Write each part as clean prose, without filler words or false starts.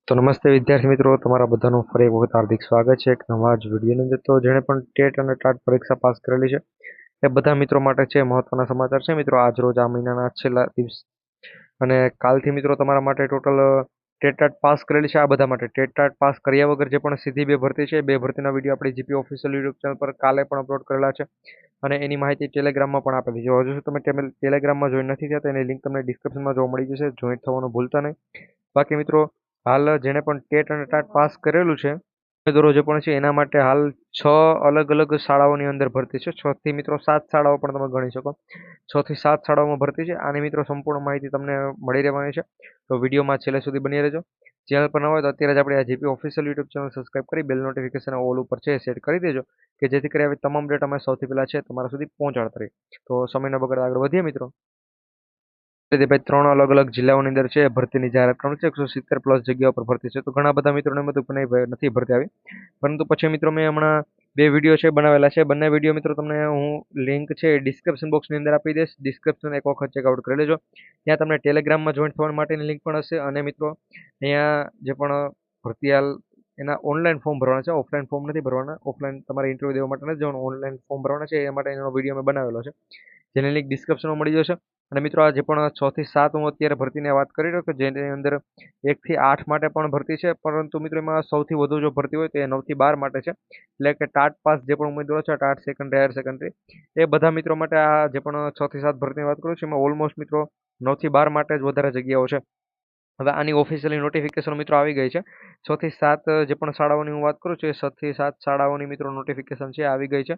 તો નમસ્તે વિદ્યાર્થી મિત્રો, તમારા બધાનું ફરી એક વખત હાર્દિક સ્વાગત છે એક નવા જ વિડીયોની અંદર. તો જેણે પણ ટેટ અને ટાટ પરીક્ષા પાસ કરેલી છે એ બધા મિત્રો માટે છે મહત્વના સમાચાર છે મિત્રો. આજ રોજ આ મહિનાના છેલ્લા દિવસ અને કાલથી મિત્રો તમારા માટે ટોટલ ટેટ ટાટ પાસ કરેલી છે આ બધા માટે. ટેટ ટાટ પાસ કર્યા વગર જે પણ સીધી બે ભરતી છે, બે ભરતીના વિડીયો આપણી જીપી ઓફિશિયલ યુટ્યુબ ચેનલ પર કાલે પણ અપલોડ કરેલા છે અને એની માહિતી ટેલિગ્રામમાં પણ આપેલી છે. હજુ તમે ટેલિગ્રામમાં જોઈન નથી થયા તો એની લિંક તમને ડિસ્ક્રિપ્શનમાં જોવા મળી જશે. જોઈન્ટ થવાનું ભૂલતા નહીં. બાકી મિત્રો, હાલ જેણે પણ ટેટ અને ટાટ પાસ કરેલું છે ઉમેદવારો જે પણ છે એના માટે હાલ 6 અલગ અલગ શાળાઓની અંદર ભરતી છે. 6 થી મિત્રો 7 શાળાઓ પણ તમે ગણી શકો. 6 થી 7 શાળાઓમાં ભરતી છે. આની મિત્રો સંપૂર્ણ માહિતી તમને મળી રહેવાની છે, તો વિડીયોમાં છેલ્લે સુધી બની રહેજો. ચેનલ પર ન હોય તો અત્યારે જ આપણે આ GP official YouTube channel subscribe કરી બેલ નોટિફિકેશન ઓલ ઉપર છે સેટ કરી દેજો, કે જેથી કરી આવી તમામ ડેટા અમે સૌથી પહેલા છે તમારા સુધી પહોંચાડતા રહીએ. તો સમયનો બગાડ આગળ વધીએ મિત્રો. ભાઈ 3 અલગ અલગ જિલ્લાઓની અંદર છે ભરતીની જાહેરાત કરવાની છે. 170 પ્લસ જગ્યાઓ પર ભરતી છે. તો ઘણા બધા મિત્રોને એમ હતું કે નહીં ભાઈ નથી ભરતી આવી, પરંતુ પછી મિત્રો મેં હમણાં 2 વિડીયો છે બનાવેલા છે. બંને વિડીયો મિત્રો તમને હું લિંક છે ડિસ્ક્રિપ્શન બોક્સની અંદર આપી દઈશ. ડિસ્ક્રિપ્શન એક વખત ચેકઆઉટ કરી લેજો. ત્યાં તમને ટેલિગ્રામમાં જોઈન થવા માટેની લિંક પણ હશે. અને મિત્રો અહીંયા જે પણ ભરતી હાલ એના ઓનલાઈન ફોર્મ ભરવાના છે, ઓફલાઈન ફોર્મ નથી ભરવાના. ઓફલાઈન તમારે ઇન્ટરવ્યૂ દેવા માટે નથી જવાનું, ઓનલાઈન ફોર્મ ભરવાના છે. એ માટે એનો વિડીયો મેં બનાવેલો છે, જેની લિંક ડિસ્ક્રિપ્શનમાં મળી જશે. અને મિત્રો આ જે પણ 6 થી 7 હું અત્યારે ભરતીની વાત કરી રહ્યો કે જેની અંદર 1 થી 8 માટે પણ ભરતી છે, પરંતુ મિત્રો એમાં સૌથી વધુ જો ભરતી હોય તો એ 9 થી 12 માટે છે. એટલે કે ટાટ પાસ જે પણ ઉમેદવારો છે, ટાટ સેકન્ડરી હાયર સેકન્ડરી, એ બધા મિત્રો માટે આ જે પણ 6 થી 7 ભરતીની વાત કરું છું એમાં ઓલમોસ્ટ મિત્રો 9 થી 12 માટે જ વધારે જગ્યાઓ છે. હવે આની ઓફિશિયલી નોટિફિકેશન મિત્રો આવી ગઈ છે. 6 થી 7 જે પણ શાળાઓની હું વાત કરું છું એ 6 થી 7 શાળાઓની મિત્રો નોટિફિકેશન છે આવી ગઈ છે,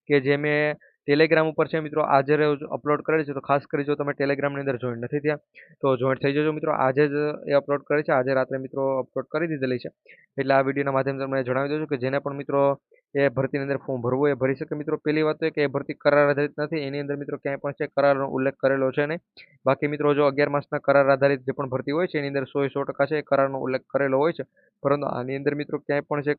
કે જે મેં ટેલિગ્રામ ઉપર છે મિત્રો આજે રોજ અપલોડ કરેલી છે. તો ખાસ કરી જો તમે ટેલિગ્રામની અંદર જોઈન નથી થયા તો જોઈન થઈ જજો મિત્રો. આજે જ એ અપલોડ કરી છે, આજે રાત્રે મિત્રો અપલોડ કરી દીધેલી છે. એટલે આ વિડીયોના માધ્યમથી તમને જણાવી દઉં છું કે જેને પણ મિત્રો એ ભરતીની અંદર ફોર્મ ભરવું એ ભરી શકે મિત્રો. પહેલી વાત તો એ કે એ ભરતી કરાર આધારિત નથી, એની અંદર મિત્રો ક્યાંય પણ છે કરારનો ઉલ્લેખ કરેલો છે નહીં. બાકી મિત્રો જો 11 માસના કરાર આધારિત જે પણ ભરતી હોય છે એની અંદર 100% છે કરારનો ઉલ્લેખ કરેલો હોય છે, પરંતુ આની અંદર મિત્રો ક્યાંય પણ છે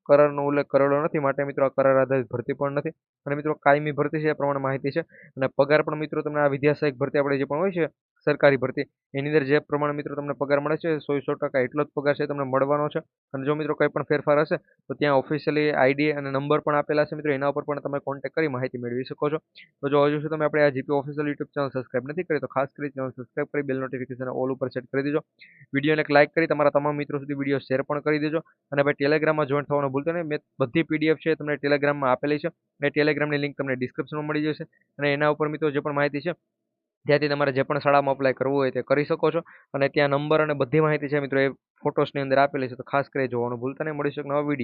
કરારનો ઉલ્લેખ કરેલો નથી. માટે મિત્રો આ કરાર આધારિત ભરતી પણ નથી. અને મિત્રો કાયમી ભરતી છે એ પ્રમાણે માહિતી છે. અને પગાર પણ મિત્રો તમને આ વિદ્યા સહાયક ભરતી આપણે જે પણ હોય છે સરકારી ભરતી, એની અંદર જે પ્રમાણે મિત્રો તમને પગાર મળે છે 100% એટલો જ પગાર છે તમને મળવાનો છે. અને જો મિત્રો કંઈ પણ ફેરફાર હશે તો ત્યાં ઓફિશિયલી આઈડી અને નંબર પણ આપેલા છે મિત્રો, એના ઉપર પણ તમે કોન્ટેક્ટ કરી માહિતી મેળવી શકો છો. તો જો હજુ સુધી તમે આપણે આ GP official YouTube channel subscribe નથી કરી તો ખાસ કરી ચેનલ સબસ્ક્રાઇબ કરી બેલ નોટિફિકેશન ઓલ ઉપર સેટ કરી દેજો. વિડીયોને એક લાઇક કરી તમારા તમામ મિત્રો સુધી વિડીયો શેર પણ કરી દેજો. અને ભાઈ ટેલિગ્રામમાં જોઈન થવાનું ભૂલતા નહીં. મેં બધી પીડીએફ છે તમને ટેલિગ્રામમાં આપેલી છે. એ ટેલિગ્રામની લિંક તમને ડિસ્ક્રિપ્શનમાં મળી જશે. અને એના ઉપર મિત્રો જે પણ માહિતી છે ત્યાંથી તમારે જે પણ શાળામાં અપ્લાય કરવું હોય તે કરી શકો છો. અને ત્યાં નંબર અને બધી માહિતી છે મિત્રો એ ફોટોસની અંદર આપેલી છે, તો ખાસ કરી જોવાનું ભૂલતા નહીં. મળીશું એક નવા વિડીયો.